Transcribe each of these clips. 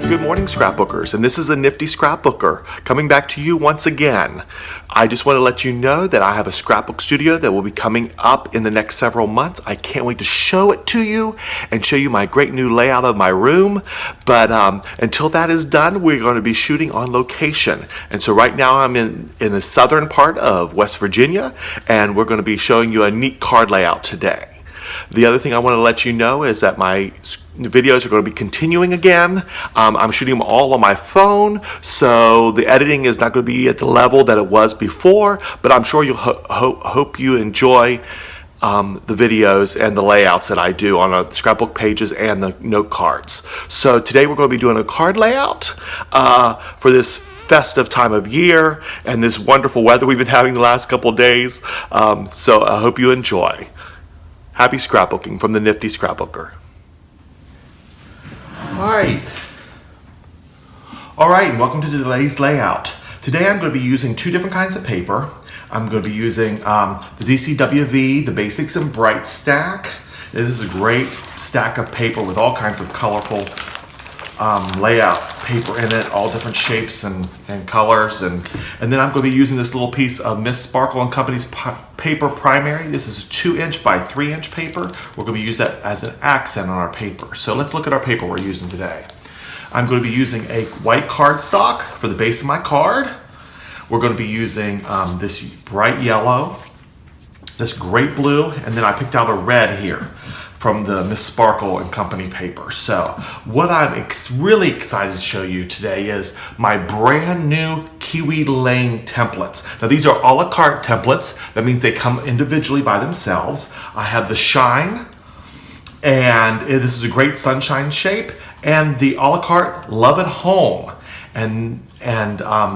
Good morning, scrapbookers, and this is the Nifty Scrapbooker coming back to you once again. I just want to let you know that I have a scrapbook studio that will be coming up in the next several months. I can't wait to show it to you and show you my great new layout of my room. But until that is done, we're going to be shooting on location. And so right now I'm in the southern part of West Virginia, and we're going to be showing you a neat card layout today. The other thing I want to let you know is that my videos are going to be continuing again. I'm shooting them all on my phone, so the editing is not going to be at the level that it was before, but I'm sure you'll hope you enjoy the videos and the layouts that I do on the scrapbook pages and the note cards. So today we're going to be doing a card layout for this festive time of year and this wonderful weather we've been having the last couple of days. So I hope you enjoy. Happy scrapbooking from the Nifty Scrapbooker. All right, and welcome to today's layout. Today I'm going to be using two different kinds of paper. I'm going to be using the DCWV, the Basics and Bright stack. This is a great stack of paper with all kinds of colorful layout paper in it, all different shapes and colors, and then I'm going to be using this little piece of Miss Sparkle and Company's paper primary. This is a 2-inch by 3-inch paper. We're going to use that as an accent on our paper. So let's look at our paper we're using today. I'm going to be using a white cardstock for the base of my card. We're going to be using this bright yellow, this great blue, and then I picked out a red here from the Miss Sparkle and Company paper. So what I'm really excited to show you today is my brand new Kiwi Lane templates. Now these are a la carte templates. That means they come individually by themselves. I have the Shine, and this is a great sunshine shape, and the a la carte Love at Home. And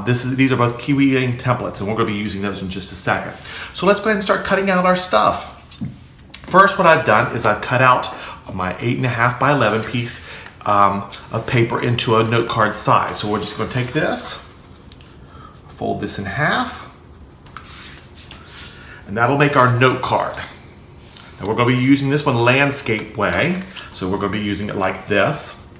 these are both Kiwi Lane templates, and we're going to be using those in just a second. So let's go ahead and start cutting out our stuff. First, what I've done is I've cut out my 8.5 by 11 piece of paper into a note card size. So we're just going to take this, fold this in half, and that'll make our note card. Now we're going to be using this one landscape way, so we're going to be using it like this.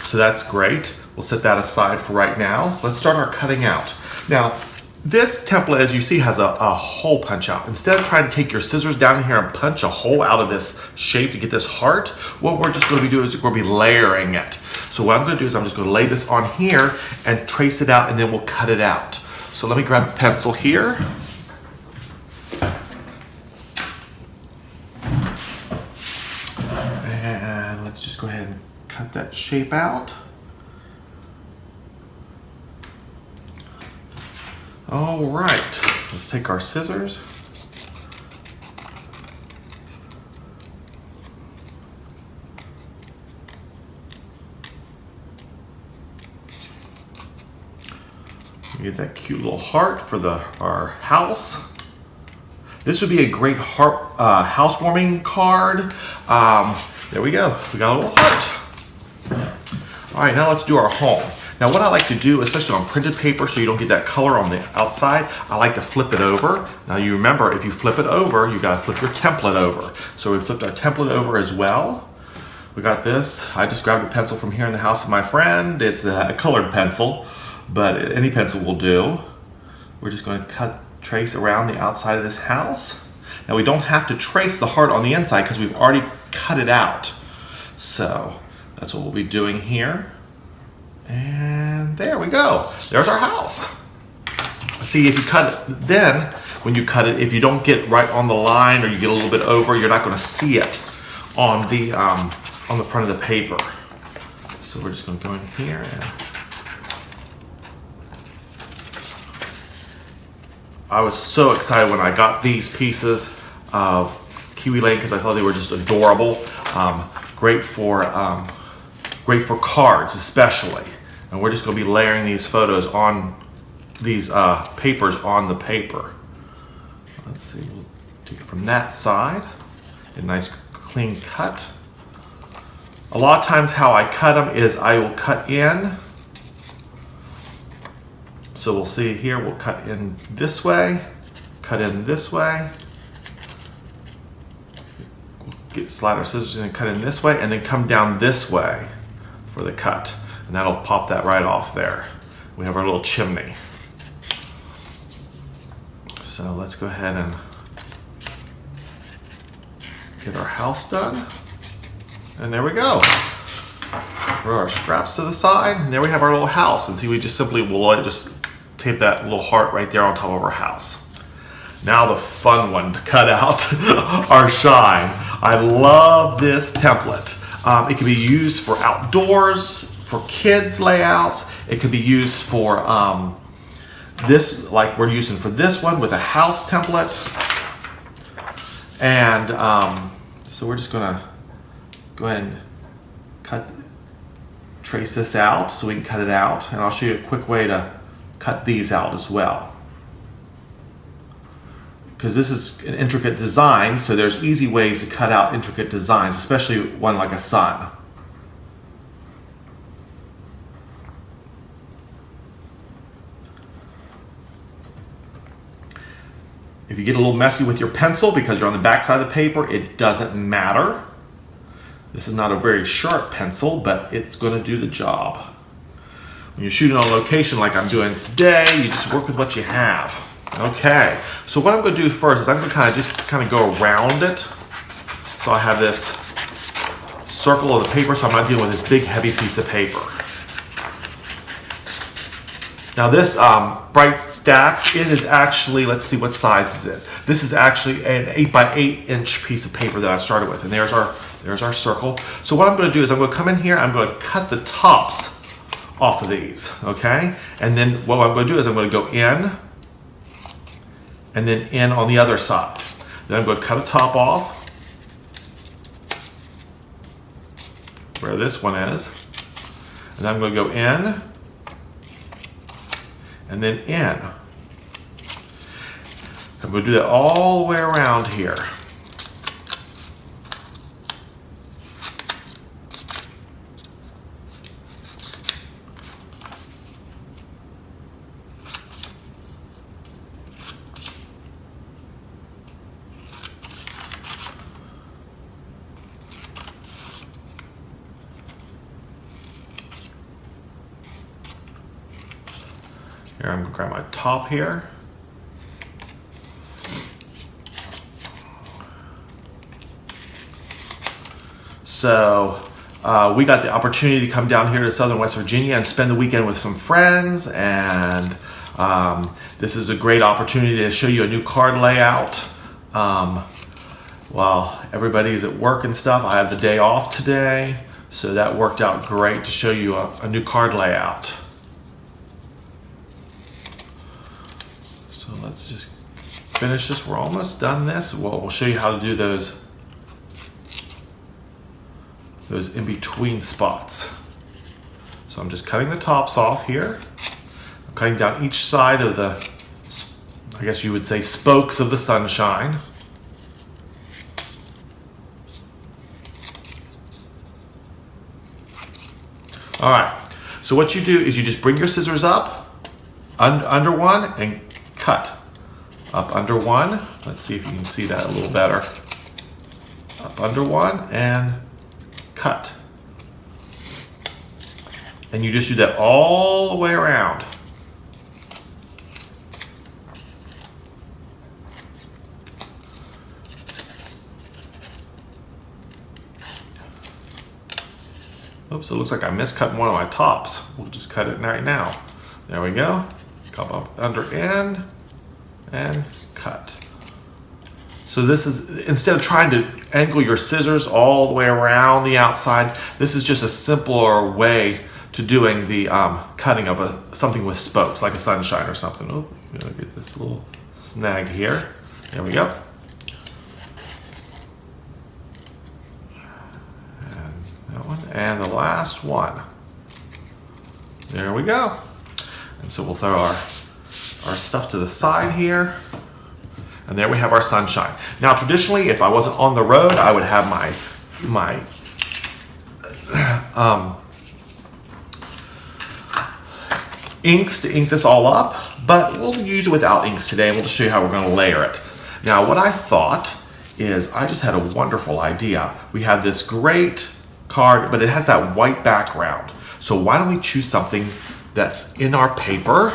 So that's great. We'll set that aside for right now. Let's start our cutting out. Now, this template, as you see, has a hole punch out. Instead of trying to take your scissors down here and punch a hole out of this shape to get this heart, what we're just going to be doing is we're going to be layering it. So what I'm going to do is I'm just going to lay this on here and trace it out, and then we'll cut it out. So let me grab a pencil here. And let's just go ahead and cut that shape out. All right, let's take our scissors. Get that cute little heart for our house. This would be a great housewarming card. There we go, we got a little heart. All right, now let's do our home. Now what I like to do, especially on printed paper so you don't get that color on the outside, I like to flip it over. Now you remember, if you flip it over, you gotta flip your template over. So we flipped our template over as well. We got this. I just grabbed a pencil from here in the house of my friend. It's a colored pencil, but any pencil will do. We're just gonna trace around the outside of this house. Now we don't have to trace the heart on the inside because we've already cut it out. So that's what we'll be doing here. And there we go. There's our house. See, if you cut it, then when you cut it, if you don't get right on the line or you get a little bit over, you're not going to see it on the front of the paper. So we're just going to go in here and I was so excited when I got these pieces of Kiwi Lane because I thought they were just adorable. Great for cards especially. And we're just going to be layering these photos on these papers on the paper. Let's see, we'll take it from that side. A nice clean cut. A lot of times how I cut them is I will cut in. So we'll see here, we'll cut in this way, cut in this way. Slide our scissors in and cut in this way, and then come down this way for the cut. And that'll pop that right off there. We have our little chimney. So let's go ahead and get our house done. And there we go. Throw our scraps to the side, and there we have our little house. And see, we just simply will just tape that little heart right there on top of our house. Now the fun one to cut out, our shine. I love this template. It can be used for outdoors, for kids layouts. It can be used for this, like we're using for this one with a house template. And so we're just gonna go ahead and trace this out so we can cut it out. And I'll show you a quick way to cut these out as well. Because this is an intricate design, so there's easy ways to cut out intricate designs, especially one like a sun. If you get a little messy with your pencil because you're on the back side of the paper, it doesn't matter. This is not a very sharp pencil, but it's going to do the job. When you're shooting on location like I'm doing today, you just work with what you have. Okay, so what I'm going to do first is I'm going to kind of go around it. So I have this circle of the paper, so I'm not dealing with this big heavy piece of paper. Now this Bright Stacks, it is actually, let's see, what size is it? This is actually an 8 by 8 inch piece of paper that I started with, and there's our circle. So what I'm going to do is I'm going to come in here, I'm going to cut the tops off of these, okay? And then what I'm going to do is I'm going to go in, and then in on the other side. Then I'm going to cut a top off, where this one is, and then I'm going to go in, and then in. I'm going to do that all the way around here. Here, I'm going to grab my top here. So we got the opportunity to come down here to Southern West Virginia and spend the weekend with some friends, and this is a great opportunity to show you a new card layout. While everybody is at work and stuff, I have the day off today, so that worked out great to show you a new card layout. So let's just finish this. We're almost done this. We'll show you how to do those in-between spots. So I'm just cutting the tops off here. I'm cutting down each side of the, I guess you would say, spokes of the sunshine. All right, so what you do is you just bring your scissors up under one and cut. Up under one. Let's see if you can see that a little better. Up under one and cut. And you just do that all the way around. Oops, it looks like I miscut one of my tops. We'll just cut it right now. There we go. Come up under in and cut. So this is, instead of trying to angle your scissors all the way around the outside, this is just a simpler way to doing the cutting of something with spokes, like a sunshine or something. Oh, I'm gonna get this little snag here. There we go. And that one, and the last one. There we go. And so we'll throw our stuff to the side here. And there we have our sunshine. Now, traditionally, if I wasn't on the road, I would have my inks to ink this all up, but we'll use it without inks today, and we'll just show you how we're going to layer it. Now, what I thought is I just had a wonderful idea. We have this great card, but it has that white background. So why don't we choose something that's in our paper,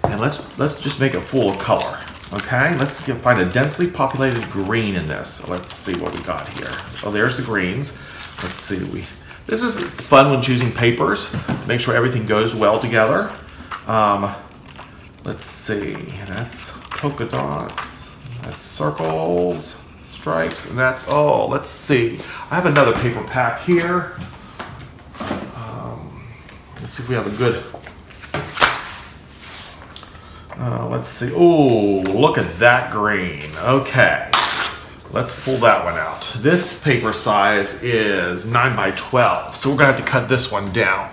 and let's just make it full of color. Okay, let's find a densely populated green in this. Let's see what we got here. Oh, there's the greens. Let's see. This is fun when choosing papers. Make sure everything goes well together. Let's see. That's polka dots. That's circles, stripes, and that's all. Let's see. I have another paper pack here. Let's see if we have a good. Let's see. Oh, look at that green. Okay. Let's pull that one out. This paper size is 9 by 12. So we're going to have to cut this one down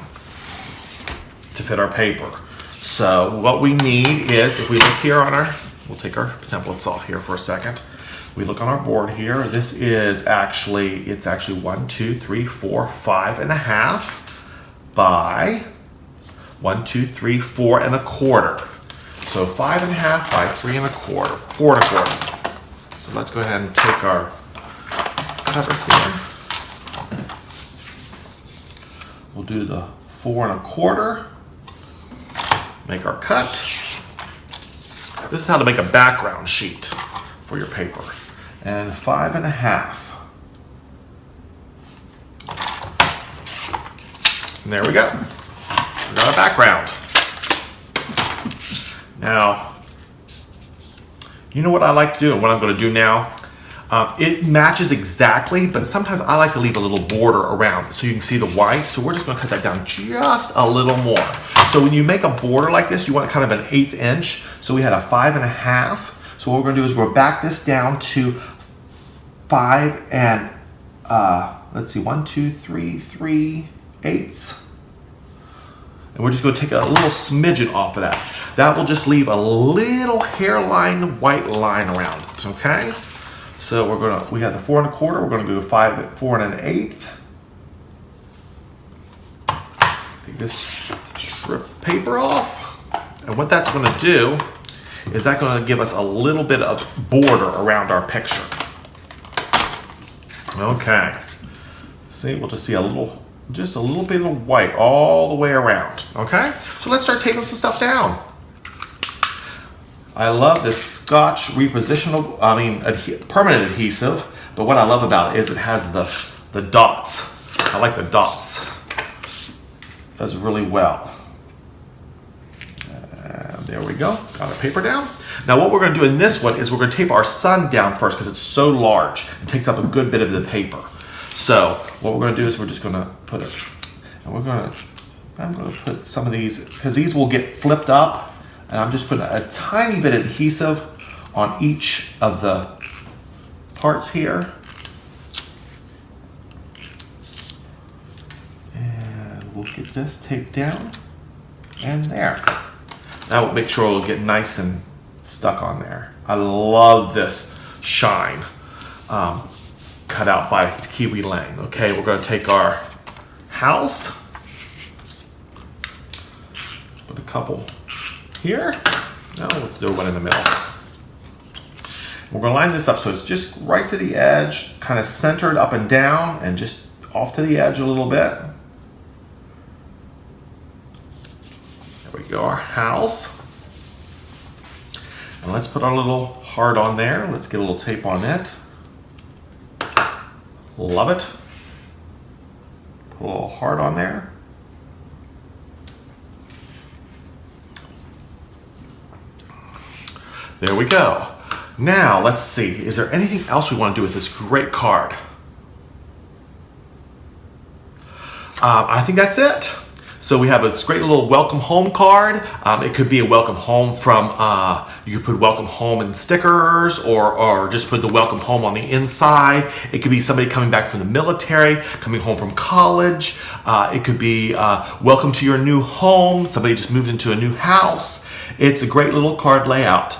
to fit our paper. So what we need is, if we look here on our, we'll take our templates off here for a second. We look on our board here. This is actually, it's actually 1, 2, 3, 4, 5.5 by 1, 2, 3, 4 1/4. So 5.5 by 3 1/4, 4 1/4. So let's go ahead and take our cutter here. We'll do the 4 1/4. Make our cut. This is how to make a background sheet for your paper. And 5.5. And there we go. We got a background. Now, you know what I like to do and what I'm going to do now? It matches exactly, but sometimes I like to leave a little border around so you can see the white. So we're just going to cut that down just a little more. So when you make a border like this, you want kind of an 1/8 inch. So we had a 5.5. So what we're going to do is we'll back this down to 5 and, let's see, 1, 2, 3, 3/8. And we're just going to take a little smidgen off of that. That will just leave a little hairline white line around it, okay? So we got the 4 1/4, we're going to do 4 1/8. Take this strip paper off. And what that's going to do is that's going to give us a little bit of border around our picture. Okay. See, we'll just see just a little bit of white all the way around. Okay? So let's start taking some stuff down. I love this Scotch permanent adhesive, but what I love about it is it has the dots. I like the dots. It does really well. And there we go. Got our paper down. Now what we're going to do in this one is we're going to tape our sun down first because it's so large. It takes up a good bit of the paper. So what we're going to do is we're just going to put it, and I'm going to put some of these, because these will get flipped up, and I'm just putting a tiny bit of adhesive on each of the parts here. And we'll get this taped down, and there. That will make sure it'll get nice and stuck on there. I love this shine. Cut out by Kiwi Lane. Okay, we're going to take our house, put a couple here. No, we'll do one in the middle. We're going to line this up so it's just right to the edge, kind of centered up and down, and just off to the edge a little bit. There we go, our house. And let's put our little heart on there. Let's get a little tape on it. Love it. Put a little heart on there. There we go. Now, let's see. Is there anything else we want to do with this great card? I think that's it. So we have this great little welcome home card. It could be a welcome home from, you could put welcome home in stickers, or just put the welcome home on the inside. It could be somebody coming back from the military, coming home from college. It could be welcome to your new home. Somebody just moved into a new house. It's a great little card layout.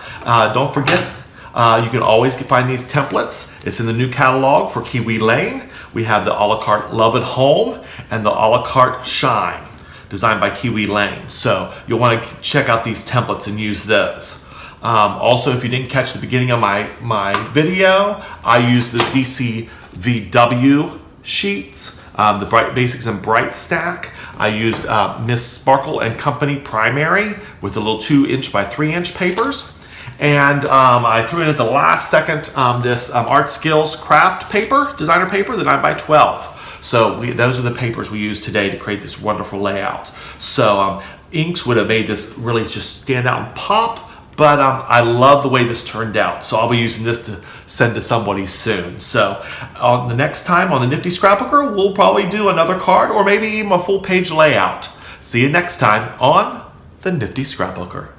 Don't forget, you can always find these templates. It's in the new catalog for Kiwi Lane. We have the a la carte Love at Home and the a la carte Shine, designed by Kiwi Lane. So you'll want to check out these templates and use those. Also, if you didn't catch the beginning of my video, I use the DCVW sheets. the Bright Basics and Bright stack. I used Miss Sparkle and Company Primary with the little 2" by 3" papers. And I threw in at the last second this Art Skills craft paper, designer paper, the 9x12. So those are the papers we used today to create this wonderful layout. So inks would have made this really just stand out and pop, but I love the way this turned out. So I'll be using this to send to somebody soon. So on the next time on the Nifty Scrapbooker, we'll probably do another card or maybe even a full page layout. See you next time on the Nifty Scrapbooker.